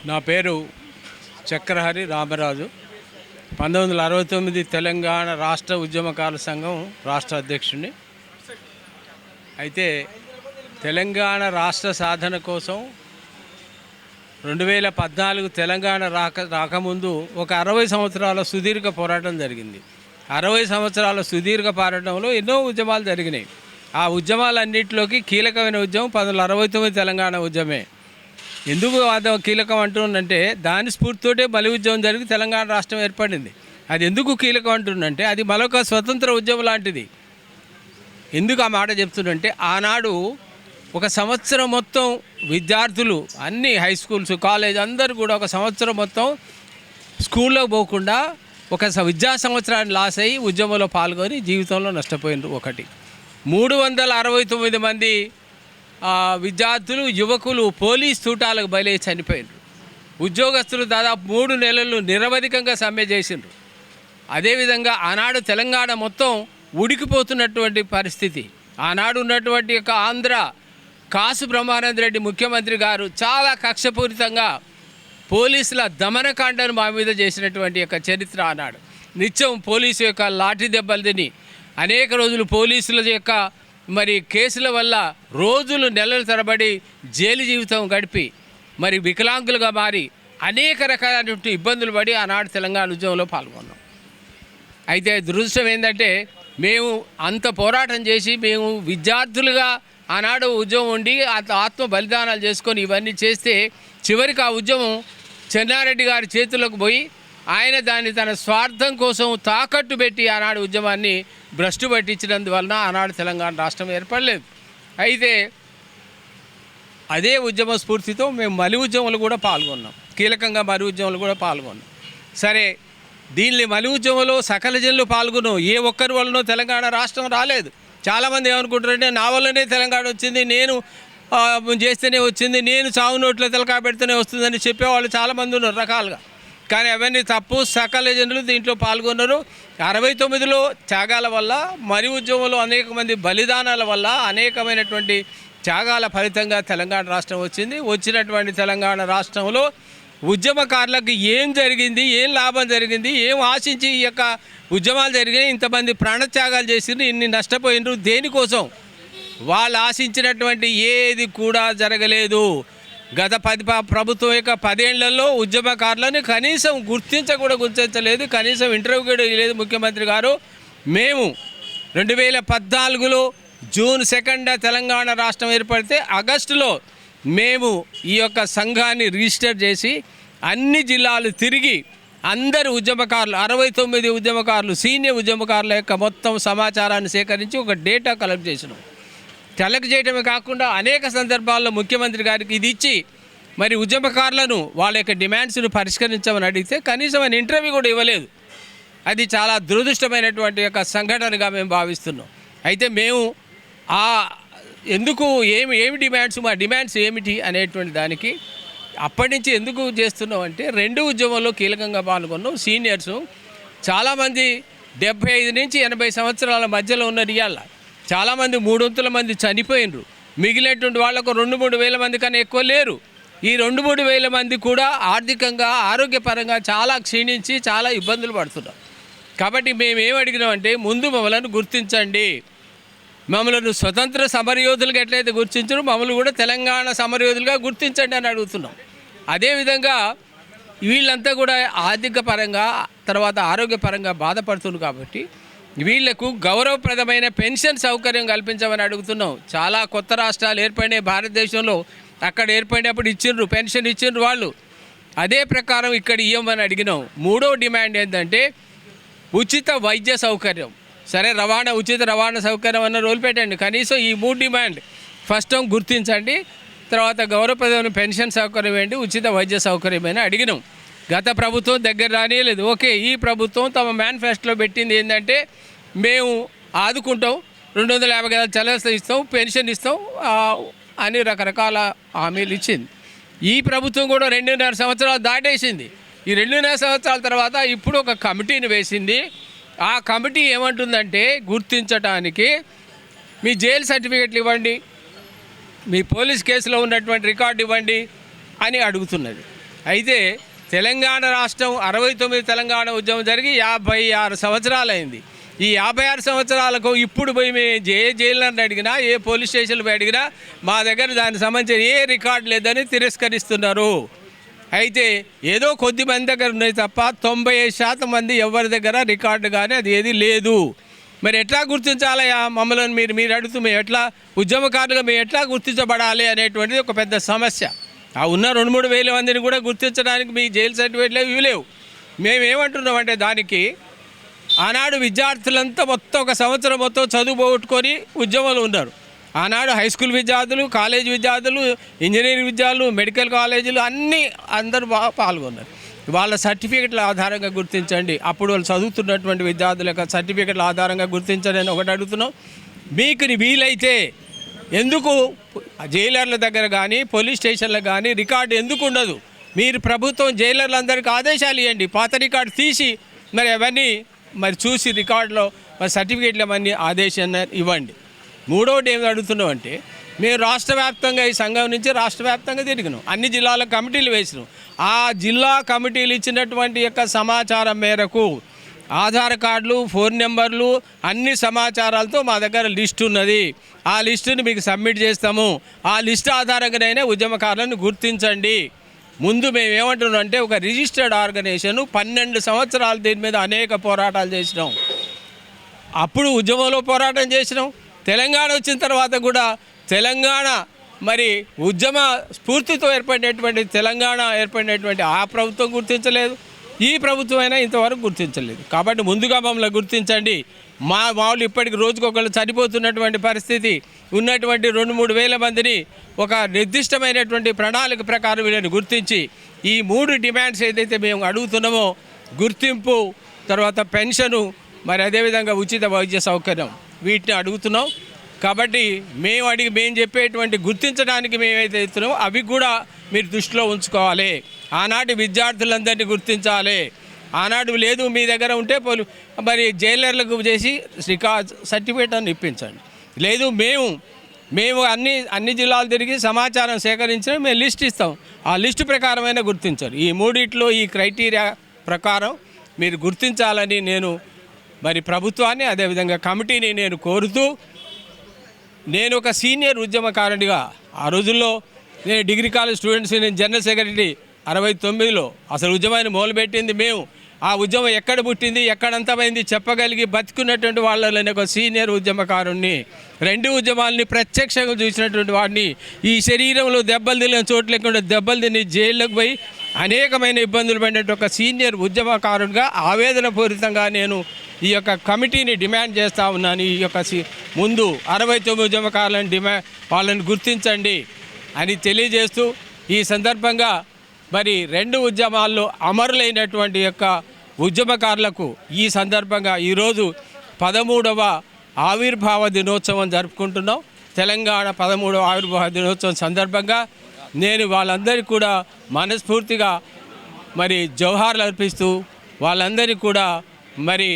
నా పేరు చక్రహరి రామరాజు. 1969 తెలంగాణ రాష్ట్ర ఉద్యమకారుల సంఘం రాష్ట్ర అధ్యక్షుడిని. అయితే తెలంగాణ రాష్ట్ర సాధన కోసం 2014 తెలంగాణ రాకముందు ఒక 60 సంవత్సరాల సుదీర్ఘ పోరాటం జరిగింది. 60 సంవత్సరాల సుదీర్ఘ పోరాటంలో ఎన్నో ఉద్యమాలు జరిగినాయి. ఆ ఉద్యమాలన్నింటిలోకి కీలకమైన ఉద్యమం 1969 తెలంగాణ ఉద్యమే. ఎందుకు అది కీలకం అంటుందంటే దాని స్ఫూర్తితోటే బలి ఉద్యమం జరిగి తెలంగాణ రాష్ట్రం ఏర్పడింది. అది ఎందుకు కీలకం అంటుందంటే అది మరొక స్వతంత్ర ఉద్యమం లాంటిది. ఎందుకు ఆ మాట చెప్తుందంటే ఆనాడు ఒక సంవత్సరం మొత్తం విద్యార్థులు అన్ని హై స్కూల్స్ కాలేజ్ అందరూ కూడా ఒక సంవత్సరం మొత్తం స్కూల్లో పోకుండా ఒక విద్యా సంవత్సరాన్ని లాస్ అయ్యి ఉద్యమంలో పాల్గొని జీవితంలో నష్టపోయినారు. 369 మంది విద్యార్థులు యువకులు పోలీస్ తూటాలకు బలై చనిపోయినారు. ఉద్యోగస్తులు దాదాపు 3 నెలలు నిరవధికంగా సమ్మె చేసిండ్రు. అదేవిధంగా ఆనాడు తెలంగాణ మొత్తం ఉడికిపోతున్నటువంటి పరిస్థితి. ఆనాడు ఉన్నటువంటి యొక్క ఆంధ్ర కాసు బ్రహ్మానంద రెడ్డి ముఖ్యమంత్రి గారు చాలా కక్షపూరితంగా పోలీసుల దమనకాండను మా మీద చేసినటువంటి యొక్క చరిత్ర ఆనాడు. నిత్యం పోలీసు యొక్క లాఠీ దెబ్బలు తిని అనేక రోజులు పోలీసుల యొక్క కేసుల వల్ల రోజులు నెలల తరబడి జైలు జీవితం గడిపి వికలాంగులుగా మారి అనేక రకాలైనటువంటి ఇబ్బందులు పడి ఆనాడు తెలంగాణ ఉద్యమంలో పాల్గొన్నాం. అయితే దురదృష్టం ఏంటంటే మేము అంత పోరాటం చేసి మేము విద్యార్థులుగా ఆనాడు ఉద్యమం ఉండి ఆత్మ బలిదానాలు చేసుకొని ఇవన్నీ చేస్తే చివరికి ఆ ఉద్యమం చెన్నారెడ్డి గారి చేతులకు పోయి ఆయన దాన్ని తన స్వార్థం కోసం తాకట్టు పెట్టి ఆనాడు ఉద్యమాన్ని భ్రష్టు పట్టించినందువలన ఆనాడు తెలంగాణ రాష్ట్రం ఏర్పడలేదు. అయితే అదే ఉద్యమ స్ఫూర్తితో మేము మలి ఉద్యమంలో కూడా పాల్గొన్నాం. కీలకంగా మలి ఉద్యమంలో కూడా పాల్గొన్నాం. సరే, దీన్ని మలి ఉద్యమంలో సకల జనులు పాల్గొన్నాం. ఏ ఒక్కరి వల్లనో తెలంగాణ రాష్ట్రం రాలేదు. చాలామంది ఏమనుకుంటారంటే నా వల్లనే తెలంగాణ వచ్చింది, నేను చేస్తేనే వచ్చింది, నేను చావు నోట్లో తెలకా పెడితేనే వస్తుందని చెప్పేవాళ్ళు చాలామంది ఉన్నారు రకాలుగా. కానీ అవన్నీ తప్పు. సకల జనులు దీంట్లో పాల్గొన్నారు. 69లో త్యాగాల వల్ల మరి ఉద్యమంలో అనేక మంది బలిదానాల వల్ల అనేకమైనటువంటి త్యాగాల ఫలితంగా తెలంగాణ రాష్ట్రం వచ్చింది. వచ్చినటువంటి తెలంగాణ రాష్ట్రంలో ఉద్యమకారులకు ఏం జరిగింది, ఏం లాభం జరిగింది, ఏం ఆశించి ఈ యొక్క ఉద్యమాలు జరిగినాయి, ఇంతమంది ప్రాణత్యాగాలు చేసిండ్రు, ఇన్ని నష్టపోయినరు, దేనికోసం? వాళ్ళు ఆశించినటువంటి ఏది కూడా జరగలేదు. గత ప్రభుత్వం యొక్క 10 ఏళ్లలో ఉద్యమకారులను కనీసం గుర్తించలేదు, కనీసం ఇంటర్వ్యూ కూడా లేదు ముఖ్యమంత్రి గారు. మేము 2014లో జూన్ 2న తెలంగాణ రాష్ట్రం ఏర్పడితే ఆగస్టులో మేము ఈ యొక్క సంఘాన్ని రిజిస్టర్ చేసి అన్ని జిల్లాలు తిరిగి అందరు ఉద్యమకారులు 69 ఉద్యమకారులు సీనియర్ ఉద్యమకారుల యొక్క మొత్తం సమాచారాన్ని సేకరించి ఒక డేటా కలెక్ట్ చేసినాం. కలెక్ట్ చేయడమే కాకుండా అనేక సందర్భాల్లో ముఖ్యమంత్రి గారికి ఇది ఇచ్చి ఉద్యమకారులను వాళ్ళ యొక్క డిమాండ్స్ను పరిష్కరించమని అడిగితే కనీసం ఆయన ఇంటర్వ్యూ కూడా ఇవ్వలేదు. అది చాలా దురదృష్టమైనటువంటి యొక్క సంఘటనగా మేము భావిస్తున్నాం. అయితే మేము ఎందుకు ఏమి డిమాండ్స్, మా డిమాండ్స్ ఏమిటి అనేటువంటి దానికి అప్పటి నుంచి ఎందుకు చేస్తున్నాం అంటే 2 ఉద్యమంలో కీలకంగా పాల్గొన్నాం. సీనియర్సు చాలామంది 75 నుంచి 80 సంవత్సరాల మధ్యలో ఉన్న రియాళ్ళ చాలామంది 300 మంది చనిపోయినరు. మిగిలినటువంటి వాళ్ళకు 2-3 వేల మంది కన్నా ఎక్కువ లేరు. ఈ 2-3 వేల మంది కూడా ఆర్థికంగా ఆరోగ్యపరంగా చాలా క్షీణించి చాలా ఇబ్బందులు పడుతున్నారు. కాబట్టి మేమేం అడిగినామంటే ముందు మమ్మల్ని గుర్తించండి, మమ్మల్ని స్వతంత్ర సమరయోధులుగా ఎట్లయితే గుర్తించరు మమ్మల్ని కూడా తెలంగాణ సమరయోధులుగా గుర్తించండి అని అడుగుతున్నాం. అదేవిధంగా వీళ్ళంతా కూడా ఆర్థిక పరంగా తర్వాత ఆరోగ్యపరంగా బాధపడుతున్నారు. కాబట్టి వీళ్లకు గౌరవప్రదమైన పెన్షన్ సౌకర్యం కల్పించమని అడుగుతున్నాం. చాలా కొత్త రాష్ట్రాలు ఏర్పడినాయి భారతదేశంలో, అక్కడ ఏర్పడినప్పుడు ఇచ్చిండ్రు, పెన్షన్ ఇచ్చిండ్రు వాళ్ళు. అదే ప్రకారం ఇక్కడ ఇవ్వమని అడిగినాం. 3వ డిమాండ్ ఏంటంటే ఉచిత వైద్య సౌకర్యం. సరే, ఉచిత రవాణా సౌకర్యం అన్న రోలు పెట్టండి, కనీసం ఈ 3 డిమాండ్ ఫస్ట్ గుర్తించండి, తర్వాత గౌరవప్రదమైన పెన్షన్ సౌకర్యం ఏంటి, ఉచిత వైద్య సౌకర్యమైన అడిగినాం. గత ప్రభుత్వం దగ్గర రానియలేదు. ఓకే, ఈ ప్రభుత్వం తమ మేనిఫెస్టోలో పెట్టింది ఏంటంటే మేము ఆదుకుంటాం, 250 గదాల చలస ఇస్తాం, పెన్షన్ ఇస్తాం అని రకరకాల హామీలు ఇచ్చింది. ఈ ప్రభుత్వం కూడా 2.5 సంవత్సరాలు దాటేసింది. ఈ 2.5 సంవత్సరాల తర్వాత ఇప్పుడు ఒక కమిటీని వేసింది. ఆ కమిటీ ఏమంటుందంటే గుర్తించడానికి మీ జైలు సర్టిఫికెట్లు ఇవ్వండి, మీ పోలీస్ కేసులో ఉన్నటువంటి రికార్డు ఇవ్వండి అని అడుగుతున్నది. అయితే తెలంగాణ రాష్ట్రం 69 తెలంగాణ ఉద్యమం జరిగి 56 సంవత్సరాలైంది. ఈ 56 సంవత్సరాలకు ఇప్పుడు పోయి మేము ఏ జైళ్ళని అడిగినా, ఏ పోలీస్ స్టేషన్లు పోయి అడిగినా మా దగ్గర దానికి సంబంధించిన ఏ రికార్డు లేదని తిరస్కరిస్తున్నారు. అయితే ఏదో కొద్ది మంది దగ్గర ఉన్నాయి తప్ప 95% మంది ఎవరి దగ్గర రికార్డు కానీ అది ఏది లేదు. మరి ఎట్లా గుర్తించాలయా మమ్మల్ని మీరు అడుగుతూ మేము ఎట్లా ఉద్యమకారులుగా మేము ఎట్లా గుర్తించబడాలి అనేటువంటిది ఒక పెద్ద సమస్య. ఆ ఉన్న 2-3 వేల మందిని కూడా గుర్తించడానికి మీ జైలు సర్టిఫికేట్లు ఇవి లేవు. మేమేమంటున్నామంటే దానికి ఆనాడు విద్యార్థులంతా మొత్తం ఒక సంవత్సరం మొత్తం చదువు పోగొట్టుకొని ఉద్యమంలో ఉన్నారు. ఆనాడు హై స్కూల్ విద్యార్థులు, కాలేజ్ విద్యార్థులు, ఇంజనీరింగ్ విద్యార్థులు, మెడికల్ కాలేజీలు అందరూ బాగా పాల్గొన్నారు. వాళ్ళ సర్టిఫికెట్ల ఆధారంగా గుర్తించండి. అప్పుడు వాళ్ళు చదువుతున్నటువంటి విద్యార్థుల యొక్క సర్టిఫికెట్ల ఆధారంగా గుర్తించండి అని ఒకటి అడుగుతున్నాం. మీకు వీలైతే ఎందుకు జైలర్ల దగ్గర కానీ పోలీస్ స్టేషన్లకు కానీ రికార్డు ఎందుకు ఉండదు? మీరు ప్రభుత్వం జైలర్లందరికీ ఆదేశాలు ఇవ్వండి, పాత రికార్డు తీసి మరి అవన్నీ మరి చూసి రికార్డులో మరి సర్టిఫికేట్లు అవన్నీ ఆదేశాన్ని ఇవ్వండి. మూడోటి ఏమి అడుగుతున్నాం అంటే మేము రాష్ట్ర వ్యాప్తంగా ఈ సంఘం నుంచి రాష్ట్ర వ్యాప్తంగా తిరిగినాం, అన్ని జిల్లాల కమిటీలు వేసినాం. ఆ జిల్లా కమిటీలు ఇచ్చినటువంటి యొక్క సమాచారం మేరకు ఆధార్ కార్డులు, ఫోన్ నెంబర్లు, అన్ని సమాచారాలతో మా దగ్గర లిస్ట్ ఉన్నది. ఆ లిస్టుని మీకు సబ్మిట్ చేస్తాము. ఆ లిస్ట్ ఆధారంగానైనా ఉద్యమకారులను గుర్తించండి. ముందు మేము ఏమంటున్నాం అంటే ఒక రిజిస్టర్డ్ ఆర్గనైజేషన్ 12 సంవత్సరాలు దీని మీద అనేక పోరాటాలు చేసినాం. అప్పుడు ఉద్యమంలో పోరాటం చేసినాం. తెలంగాణ వచ్చిన తర్వాత కూడా తెలంగాణ మరి ఉద్యమ స్ఫూర్తితో ఏర్పడినటువంటి ఆ ప్రభుత్వం గుర్తించలేదు, ఈ ప్రభుత్వం అయినా ఇంతవరకు గుర్తించలేదు. కాబట్టి ముందుగా మమ్మల్ని గుర్తించండి. మా వాళ్ళు ఇప్పటికి రోజుకొకళ్ళు చనిపోతున్నటువంటి పరిస్థితి ఉన్నటువంటి 2-3 వేల మందిని ఒక నిర్దిష్టమైనటువంటి ప్రణాళిక ప్రకారం వీళ్ళని గుర్తించి ఈ 3 డిమాండ్స్ ఏదైతే మేము అడుగుతున్నామో గుర్తింపు, తర్వాత పెన్షను, మరి అదేవిధంగా ఉచిత వైద్య సౌకర్యం వీటిని అడుగుతున్నాం. కాబట్టి మేము చెప్పేటువంటి గుర్తించడానికి మేమైతే ఇస్తున్నామో అవి కూడా మీరు దృష్టిలో ఉంచుకోవాలి. ఆనాటి విద్యార్థులందరినీ గుర్తించాలి. ఆనాడు లేదు మీ దగ్గర ఉంటే మరి జైలర్లకు చేసి సర్టిఫికేట్ అని ఇప్పించండి. లేదు మేము అన్ని జిల్లాలు తిరిగి సమాచారం సేకరించిన మేము లిస్ట్ ఇస్తాం. ఆ లిస్టు ప్రకారమైన గుర్తించాలి. ఈ మూడిట్లో ఈ క్రైటీరియా ప్రకారం మీరు గుర్తించాలని నేను మరి ప్రభుత్వాన్ని అదేవిధంగా కమిటీని నేను కోరుతూ, నేను ఒక సీనియర్ ఉద్యమకారుడిగా ఆ రోజుల్లో నేను డిగ్రీ కాలేజ్ స్టూడెంట్స్ నేను జనరల్ సెక్రటరీ 69లో అసలు ఉద్యమాన్ని మొదలుపెట్టింది మేము. ఆ ఉద్యమం ఎక్కడ పుట్టింది, ఎక్కడంతమైంది చెప్పగలిగి బతుకున్నటువంటి వాళ్ళని ఒక సీనియర్ ఉద్యమకారుణ్ణి, 2 ఉద్యమాలని ప్రత్యక్షంగా చూసినటువంటి వాడిని, ఈ శరీరంలో దెబ్బలు తిరిగిన చోటు లేకుండా దెబ్బలు తిని జైల్లోకి పోయి అనేకమైన ఇబ్బందులు పడినట్టు ఒక సీనియర్ ఉద్యమకారుడిగా ఆవేదన పూరితంగా నేను ఈ యొక్క కమిటీని డిమాండ్ చేస్తూ ఉన్నాను. ఈ యొక్క ముందు 69 ఉద్యమకారులను వాళ్ళని గుర్తించండి అని తెలియజేస్తూ, ఈ సందర్భంగా మరి 2 ఉద్యమాల్లో అమరులైనటువంటి యొక్క ఉద్యమకారులకు ఈ సందర్భంగా ఈరోజు 13వ ఆవిర్భావ దినోత్సవం జరుపుకుంటున్నాం. తెలంగాణ 13వ ఆవిర్భావ దినోత్సవం సందర్భంగా నేను వాళ్ళందరికీ కూడా మనస్ఫూర్తిగా మరి జోహార్లు అర్పిస్తూ వాళ్ళందరికీ కూడా మరి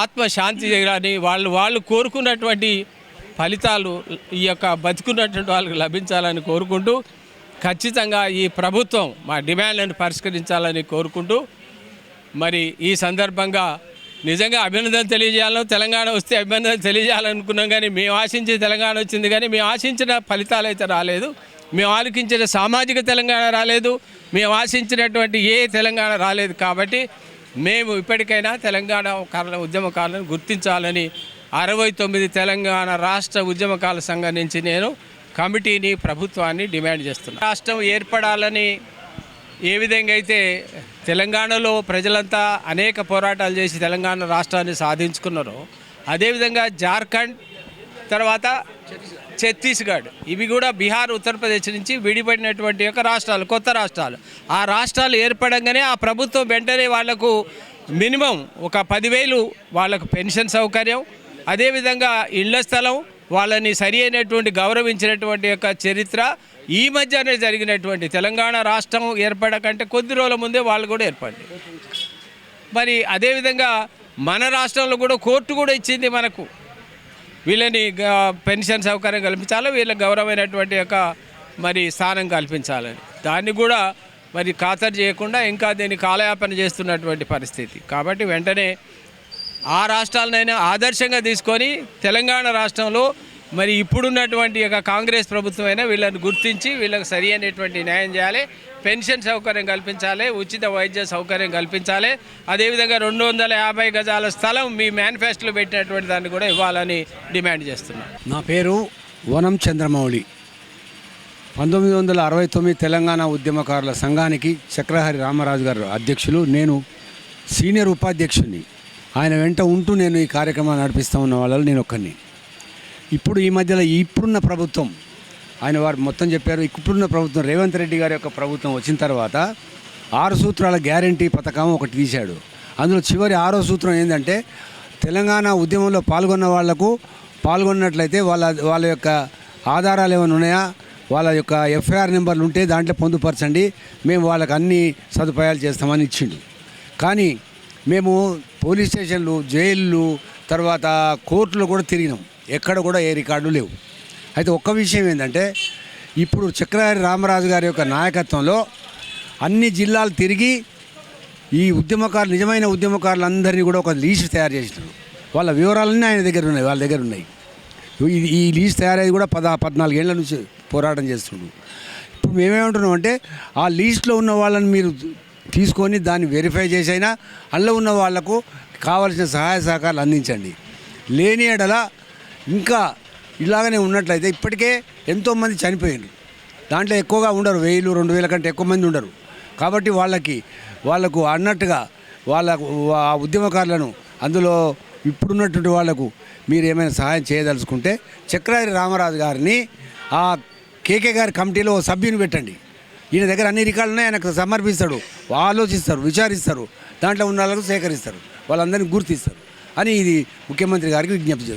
ఆత్మశాంతి చేయాలని, వాళ్ళు కోరుకున్నటువంటి ఫలితాలు ఈ యొక్క బతుకున్నటువంటి వాళ్ళకి లభించాలని కోరుకుంటూ, ఖచ్చితంగా ఈ ప్రభుత్వం మా డిమాండ్లను పరిష్కరించాలని కోరుకుంటూ, మరి ఈ సందర్భంగా నిజంగా అభినందన తెలియజేయాలను, తెలంగాణ వస్తే అభినందన తెలియజేయాలనుకున్నాం. కానీ మేము ఆశించే తెలంగాణ వచ్చింది, కానీ మేము ఆశించిన ఫలితాలు అయితే రాలేదు. మేము ఆలోచించిన సామాజిక తెలంగాణ రాలేదు, మేము ఆశించినటువంటి ఏ తెలంగాణ రాలేదు. కాబట్టి మేము ఇప్పటికైనా తెలంగాణ ఉద్యమకారులను గుర్తించాలని 69 తెలంగాణ రాష్ట్ర ఉద్యమకారుల సంఘం నుంచి నేను కమిటీని, ప్రభుత్వాన్ని డిమాండ్ చేస్తున్నాను. రాష్ట్రం ఏర్పడాలని ఏ విధంగా అయితే తెలంగాణలో ప్రజలంతా అనేక పోరాటాలు చేసి తెలంగాణ రాష్ట్రాన్ని సాధించుకున్నారో, అదేవిధంగా జార్ఖండ్, తర్వాత ఛత్తీస్గఢ్, ఇవి కూడా బీహార్, ఉత్తరప్రదేశ్ నుంచి విడిపడినటువంటి యొక్క రాష్ట్రాలు, కొత్త రాష్ట్రాలు. ఆ రాష్ట్రాలు ఏర్పడంగానే ఆ ప్రభుత్వం వెంటనే వాళ్లకు మినిమం ఒక 10,000 వాళ్ళకు పెన్షన్ సౌకర్యం, అదేవిధంగా ఇళ్ల స్థలం, వాళ్ళని సరి అయినటువంటి గౌరవించినటువంటి యొక్క చరిత్ర ఈ మధ్యనే జరిగినటువంటి తెలంగాణ రాష్ట్రం ఏర్పడకంటే కొద్ది రోజుల ముందే వాళ్ళు కూడా ఏర్పడింది. మరి అదేవిధంగా మన రాష్ట్రంలో కూడా కోర్టు కూడా ఇచ్చింది మనకు, వీళ్ళని పెన్షన్ సౌకర్యం కల్పించాలి, వీళ్ళకి గౌరవమైనటువంటి యొక్క మరి స్థానం కల్పించాలని. దాన్ని కూడా మరి ఖాతరు చేయకుండా ఇంకా దీన్ని కాలయాపన చేస్తున్నటువంటి పరిస్థితి. కాబట్టి వెంటనే ఆ రాష్ట్రాలనైనా ఆదర్శంగా తీసుకొని తెలంగాణ రాష్ట్రంలో మరి ఇప్పుడున్నటువంటి యొక్క కాంగ్రెస్ ప్రభుత్వం అయినా వీళ్ళని గుర్తించి వీళ్ళకి సరి అయినటువంటి న్యాయం చేయాలి, పెన్షన్ సౌకర్యం కల్పించాలి, ఉచిత వైద్య సౌకర్యం కల్పించాలి, అదేవిధంగా 250 గజాల స్థలం మీ మేనిఫెస్టోలో పెట్టినటువంటి దాన్ని కూడా ఇవ్వాలని డిమాండ్ చేస్తున్నాం. నా పేరు వనం చంద్రమౌళి. 1969 తెలంగాణ ఉద్యమకారుల సంఘానికి చక్రహరి రామరాజు గారు అధ్యక్షులు, నేను సీనియర్ ఉపాధ్యక్షుడిని. ఆయన వెంట ఉంటూ నేను ఈ కార్యక్రమాన్ని నడిపిస్తూ ఉన్న వాళ్ళలో నేను ఒక్కరిని. ఇప్పుడు ఈ మధ్యలో ఇప్పుడున్న ప్రభుత్వం, ఆయన వారు మొత్తం చెప్పారు, ఇప్పుడున్న ప్రభుత్వం రేవంత్ రెడ్డి గారి యొక్క ప్రభుత్వం వచ్చిన తర్వాత 6 సూత్రాల గ్యారంటీ పథకం ఒకటి తీశాడు. అందులో చివరి 6వ సూత్రం ఏంటంటే, తెలంగాణ ఉద్యమంలో పాల్గొన్నట్లయితే వాళ్ళ యొక్క ఆధారాలు ఏమైనా ఉన్నాయా, వాళ్ళ యొక్క ఎఫ్ఐఆర్ నెంబర్లు ఉంటే దాంట్లో పొందుపరచండి, మేము వాళ్ళకి అన్ని సదుపాయాలు చేస్తామని ఇచ్చిండు. కానీ మేము పోలీస్ స్టేషన్లు, జైళ్ళు, తర్వాత కోర్టులు కూడా తిరిగినాం, ఎక్కడ కూడా ఏ రికార్డు లేవు. అయితే ఒక్క విషయం ఏంటంటే, ఇప్పుడు చక్రహరి రామరాజు గారి యొక్క నాయకత్వంలో అన్ని జిల్లాలు తిరిగి ఈ ఉద్యమకారులు, నిజమైన ఉద్యమకారులందరినీ కూడా ఒక లీస్ట్ తయారు చేసినారు. వాళ్ళ వివరాలన్నీ ఆయన దగ్గర ఉన్నాయి, వాళ్ళ దగ్గర ఉన్నాయి. ఈ లీస్ట్ తయారయ్యేది కూడా 14 ఏళ్ల నుంచి పోరాటం చేస్తుండ్రు. ఇప్పుడు మేమేమంటున్నాం అంటే, ఆ లీస్ట్లో ఉన్న వాళ్ళని మీరు తీసుకొని దాన్ని వెరిఫై చేసైనా అందులో ఉన్న వాళ్లకు కావాల్సిన సహాయ సహకారాలు అందించండి. లేని ఎడల ఇంకా ఇలాగనే ఉన్నట్లయితే, ఇప్పటికే ఎంతోమంది చనిపోయారు, దాంట్లో ఎక్కువగా ఉండరు, 1000-2000 కంటే ఎక్కువ మంది ఉండరు. కాబట్టి వాళ్ళకు అన్నట్టుగా ఆ ఉద్యమకారులను, అందులో ఇప్పుడున్నటువంటి వాళ్లకు మీరు ఏమైనా సహాయం చేయదలుచుకుంటే చక్రహరి రామరాజు గారిని ఆ కేకే గారి కమిటీలో సభ్యుని పెట్టండి. ఈయన దగ్గర అన్ని రికార్డులు ఉన్నాయి, ఆయనకు సమర్పిస్తాడు, ఆలోచిస్తారు, విచారిస్తారు, దాంట్లో ఉన్న వాళ్ళకు సేకరిస్తారు, వాళ్ళందరినీ గుర్తిస్తారు అని ఇది ముఖ్యమంత్రి గారికి విజ్ఞప్తి చేస్తారు.